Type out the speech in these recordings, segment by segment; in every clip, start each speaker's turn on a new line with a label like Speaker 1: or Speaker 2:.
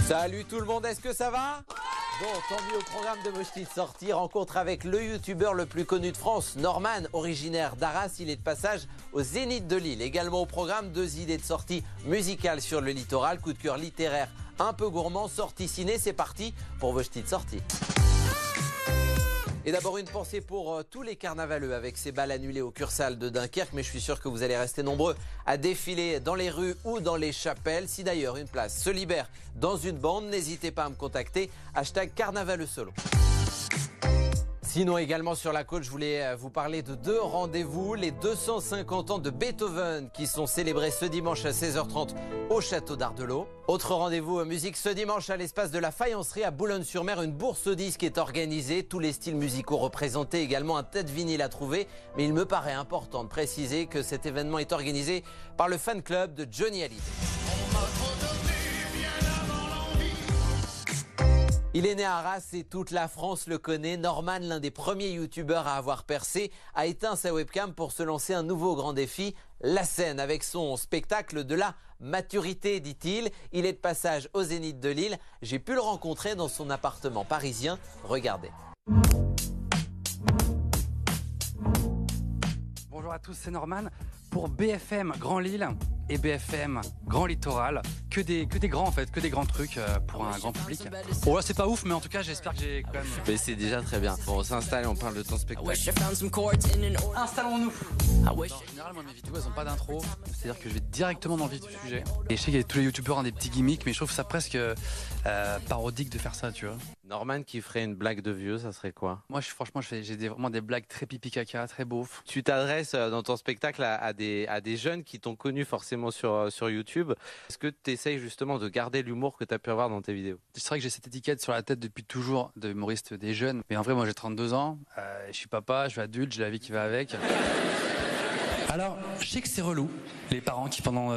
Speaker 1: Salut tout le monde, est-ce que ça va? Bon, tant mieux. Au programme de Vos Petites Sorties, rencontre avec le youtubeur le plus connu de France, Norman, originaire d'Arras. Il est de passage au Zénith de Lille. Également au programme, 2 idées de sortie musicales sur le littoral, coup de cœur littéraire un peu gourmand, sortie ciné. C'est parti pour Vos Petites Sorties. Et d'abord une pensée pour tous les carnavaleux avec ces balles annulées au Cursal de Dunkerque, mais je suis sûr que vous allez rester nombreux à défiler dans les rues ou dans les chapelles. Si d'ailleurs une place se libère dans une bande, n'hésitez pas à me contacter, #carnavaleux solo. Sinon également sur la côte, je voulais vous parler de 2 rendez-vous, les 250 ans de Beethoven qui sont célébrés ce dimanche à 16h30 au château d'Ardelot. Autre rendez-vous musique ce dimanche à l'espace de la Faïencerie à Boulogne-sur-Mer, une bourse aux disques est organisée, tous les styles musicaux représentés, également un tête vinyle à trouver, mais il me paraît important de préciser que cet événement est organisé par le fan club de Johnny Hallyday. Il est né à Arras et toute la France le connaît. Norman, l'un des premiers youtubeurs à avoir percé, a éteint sa webcam pour se lancer un nouveau grand défi, la scène, avec son spectacle de la maturité, dit-il. Il est de passage au Zénith de Lille. J'ai pu le rencontrer dans son appartement parisien. Regardez.
Speaker 2: Bonjour à tous, c'est Norman pour BFM Grand Lille et BFM Grand Littoral. Que des grands en fait, que des grands trucs pour un grand public. Bon là c'est pas ouf, mais en tout cas j'espère que j'ai quand même...
Speaker 1: Mais c'est déjà très bien. Bon, on s'installe et on parle de ton spectacle.
Speaker 2: Installons-nous. En général, moi mes vidéos elles ont pas d'intro, c'est-à-dire que je vais directement dans le vif du sujet. Et je sais qu'il y a tous les youtubeurs ont des petits gimmicks, mais je trouve ça presque parodique de faire ça, tu vois.
Speaker 1: Norman qui ferait une blague de vieux, ça serait quoi?
Speaker 2: Moi franchement j'ai vraiment des blagues très pipi caca, très beauf.
Speaker 1: Tu t'adresses dans ton spectacle à des jeunes qui t'ont connu forcément sur YouTube. Est-ce que tu essayes justement de garder l'humour que tu as pu avoir dans tes vidéos?
Speaker 2: C'est vrai que j'ai cette étiquette sur la tête depuis toujours de humoriste des jeunes. Mais en vrai, moi j'ai 32 ans, je suis papa, je suis adulte, j'ai la vie qui va avec. Alors, je sais que c'est relou, les parents qui pendant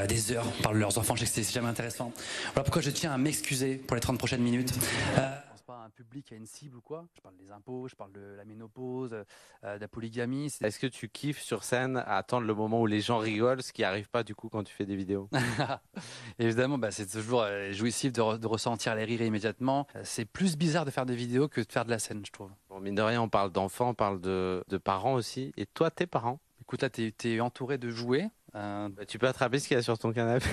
Speaker 2: des heures parlent de leurs enfants, je sais que c'est jamais intéressant. Voilà pourquoi je tiens à m'excuser pour les 30 prochaines minutes. Je pense pas à un public, à une cible ou quoi. Je parle des impôts, je parle de la ménopause, de la polygamie.
Speaker 1: Est-ce que tu kiffes sur scène à attendre le moment où les gens rigolent, ce qui n'arrive pas du coup quand tu fais des vidéos?
Speaker 2: Évidemment, c'est toujours jouissif de ressentir les rires immédiatement. C'est plus bizarre de faire des vidéos que de faire de la scène, je trouve.
Speaker 1: Bon, mine de rien, on parle d'enfants, on parle de parents aussi. Et toi, tes parents?
Speaker 2: Écoute, là, t'es entouré de jouets.
Speaker 1: Tu peux attraper ce qu'il y a sur ton canapé.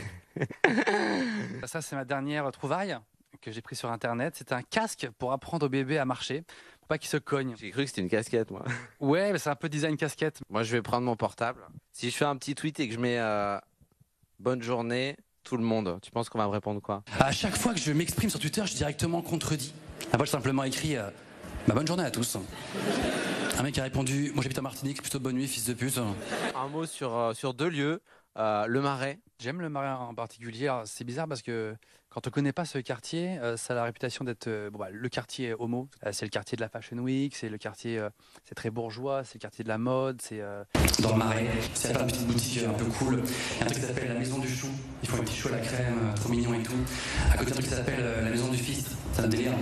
Speaker 2: Ça, c'est ma dernière trouvaille que j'ai pris sur Internet. C'est un casque pour apprendre au bébé à marcher, pour pas qu'il se cogne.
Speaker 1: J'ai cru que c'était une casquette, moi.
Speaker 2: Ouais, mais c'est un peu design casquette.
Speaker 1: Moi, je vais prendre mon portable. Si je fais un petit tweet et que je mets bonne journée, tout le monde, tu penses qu'on va me répondre quoi?
Speaker 2: À chaque fois que je m'exprime sur Twitter, je suis directement contredit. La fois, j'ai simplement écrit bonne journée à tous. Un mec a répondu, moi j'habite en Martinique, plutôt bonne nuit, fils de pute.
Speaker 1: Un mot sur 2 lieux, le Marais.
Speaker 2: J'aime le Marais en particulier. C'est bizarre parce que quand on connaît pas ce quartier, ça a la réputation d'être le quartier homo. C'est le quartier de la Fashion Week, c'est le quartier, c'est très bourgeois, c'est le quartier de la mode. C'est dans le Marais, c'est plein de petites boutiques un peu cool. Il y a un truc qui s'appelle la Maison du Chou. Ils font un petit chou à la crème, trop mignon et tout. À côté, un truc qui s'appelle la Maison du Fist. C'est un délire.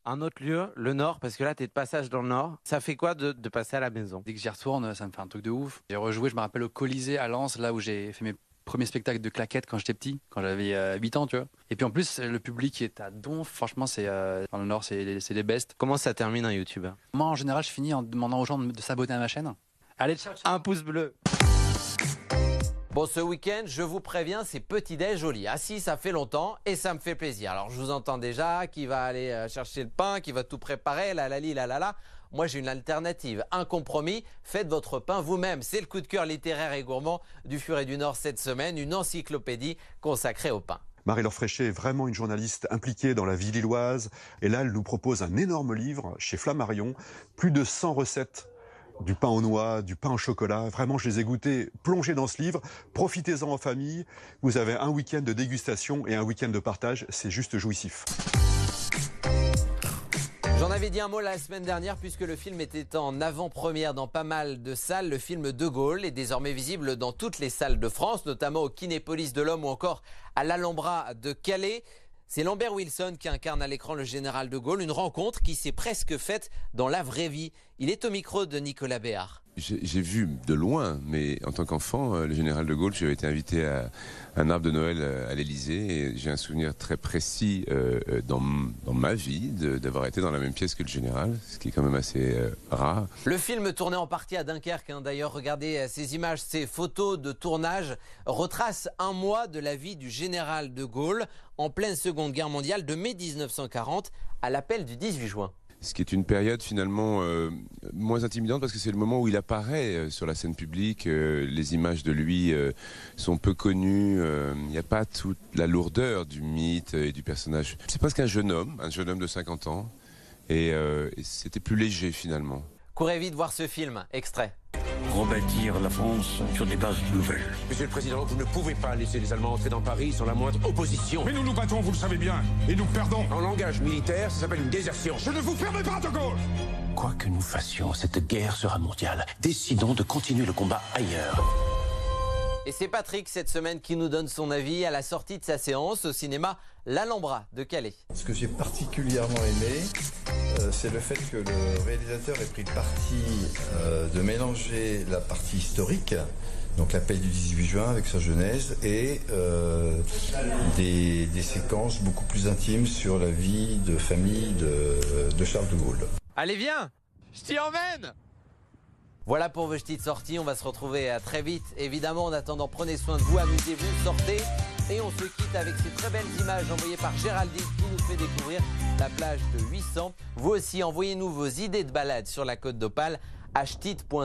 Speaker 1: Un autre lieu, le Nord, parce que là, tu es de passage dans le Nord. Ça fait quoi de passer à la maison?
Speaker 2: Dès que j'y retourne, ça me fait un truc de ouf. J'ai rejoué, je me rappelle, au Colisée à Lens, là où j'ai fait mes premiers spectacles de claquettes quand j'étais petit, quand j'avais 8 ans, tu vois. Et puis en plus, le public est à donf. Franchement, c'est dans le Nord, c'est les bestes.
Speaker 1: Comment ça termine un YouTuber?
Speaker 2: Moi, en général, je finis en demandant aux gens de s'abonner à ma chaîne. Allez, ciao.
Speaker 1: Un pouce bleu. Bon, ce week-end, je vous préviens, c'est petit-déj au lit. Ah si, ça fait longtemps et ça me fait plaisir. Alors, je vous entends déjà, qui va aller chercher le pain, qui va tout préparer, la. Moi, j'ai une alternative, un compromis. Faites votre pain vous-même. C'est le coup de cœur littéraire et gourmand du Furet du Nord cette semaine, une encyclopédie consacrée au pain.
Speaker 3: Marie-Laure Fréchet est vraiment une journaliste impliquée dans la vie lilloise. Et là, elle nous propose un énorme livre chez Flammarion, plus de 100 recettes. Du pain aux noix, du pain au chocolat. Vraiment, je les ai goûtés, plongés dans ce livre. Profitez-en en famille. Vous avez un week-end de dégustation et un week-end de partage. C'est juste jouissif.
Speaker 1: J'en avais dit un mot la semaine dernière puisque le film était en avant-première dans pas mal de salles. Le film De Gaulle est désormais visible dans toutes les salles de France, notamment au Kinépolis de l'Homme ou encore à l'Alhambra de Calais. C'est Lambert Wilson qui incarne à l'écran le général de Gaulle, une rencontre qui s'est presque faite dans la vraie vie. Il est au micro de Nicolas Béard.
Speaker 4: J'ai vu de loin, mais en tant qu'enfant, le général de Gaulle, j'avais été invité à un arbre de Noël à l'Élysée et j'ai un souvenir très précis dans ma vie d'avoir été dans la même pièce que le général, ce qui est quand même assez rare.
Speaker 1: Le film tourné en partie à Dunkerque, d'ailleurs regardez ces images, ces photos de tournage retracent un mois de la vie du général de Gaulle en pleine Seconde Guerre mondiale de mai 1940 à l'appel du 18 juin.
Speaker 4: Ce qui est une période finalement moins intimidante parce que c'est le moment où il apparaît sur la scène publique. Les images de lui sont peu connues. Il n'y a pas toute la lourdeur du mythe et du personnage. C'est presque un jeune homme de 50 ans. Et c'était plus léger finalement.
Speaker 1: Courez vite voir ce film, extrait.
Speaker 5: Rebâtir la France sur des bases nouvelles.
Speaker 6: Monsieur le Président, vous ne pouvez pas laisser les Allemands entrer dans Paris sans la moindre opposition.
Speaker 7: Mais nous nous battons, vous le savez bien, et nous perdons.
Speaker 6: En langage militaire, ça s'appelle une désertion.
Speaker 7: Je ne vous permets pas, De Gaulle.
Speaker 5: Quoi que nous fassions, cette guerre sera mondiale. Décidons de continuer le combat ailleurs.
Speaker 1: Et c'est Patrick cette semaine qui nous donne son avis à la sortie de sa séance au cinéma L'Alhambra de Calais.
Speaker 8: Ce que j'ai particulièrement aimé, c'est le fait que le réalisateur ait pris le parti de mélanger la partie historique, donc l'appel du 18 juin avec sa genèse, et des séquences beaucoup plus intimes sur la vie de famille de Charles de Gaulle.
Speaker 1: Allez viens, je t'y emmène. Voilà pour vos petites sorties, on va se retrouver très vite. Évidemment, en attendant, prenez soin de vous, amusez-vous, sortez. Et on se quitte avec ces très belles images envoyées par Géraldine qui nous fait découvrir la plage de 800. Vous aussi, envoyez-nous vos idées de balade sur la Côte d'Opale.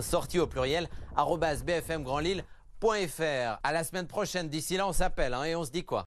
Speaker 1: #sortie au pluriel @bfmgrandlille.fr. À la semaine prochaine. D'ici là, on s'appelle et on se dit quoi ?